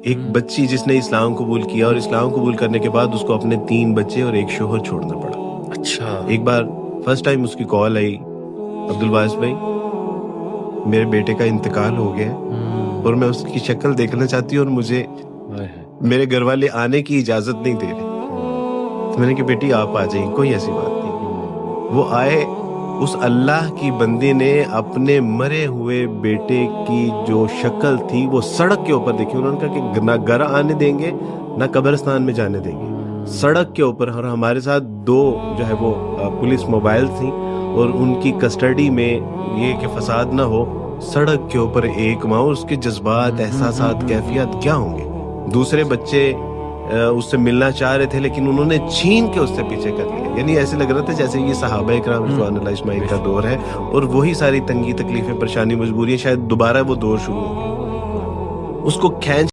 ایک بچی جس نے اسلام قبول کیا اور اسلام قبول کرنے کے بعد اس کو اپنے 3 بچے اور ایک شوہر چھوڑنا پڑا. اچھا. ایک بار فرسٹ ٹائم اس کی کال آئی, عبدالباعث بھائی میرے بیٹے کا انتقال ہو گیا اور میں اس کی شکل دیکھنا چاہتی ہوں اور مجھے میرے گھر والے آنے کی اجازت نہیں دے رہے. تو میں نے کہا بیٹی آپ آ جائیں, کوئی ایسی بات نہیں. وہ آئے, اس اللہ کی بندی نے اپنے مرے ہوئے بیٹے کی جو شکل تھی وہ سڑک کے اوپر دیکھی. انہوں نے کہا کہ نہ گھر آنے دیں گے نہ قبرستان میں جانے دیں گے, سڑک کے اوپر. اور ہمارے ساتھ 2 جو ہے وہ پولیس موبائل تھیں اور ان کی کسٹڈی میں یہ کہ فساد نہ ہو, سڑک کے اوپر ایک ماں, اس کے جذبات, احساسات, کیفیات کیا ہوں گے. دوسرے بچے اس سے ملنا چاہ رہے تھے لیکن انہوں نے چھین کے اس سے پیچھے کر لیا. یعنی ایسے لگ رہا تھا جیسے یہ صحابہ اکرام رضوان اللہ اجمعین کا دور ہے اور وہی ساری تنگی تکلیفیں, پریشانی, مجبوریاں شاید دوبارہ وہ دور شروع ہو گیا. اس کو کھینچ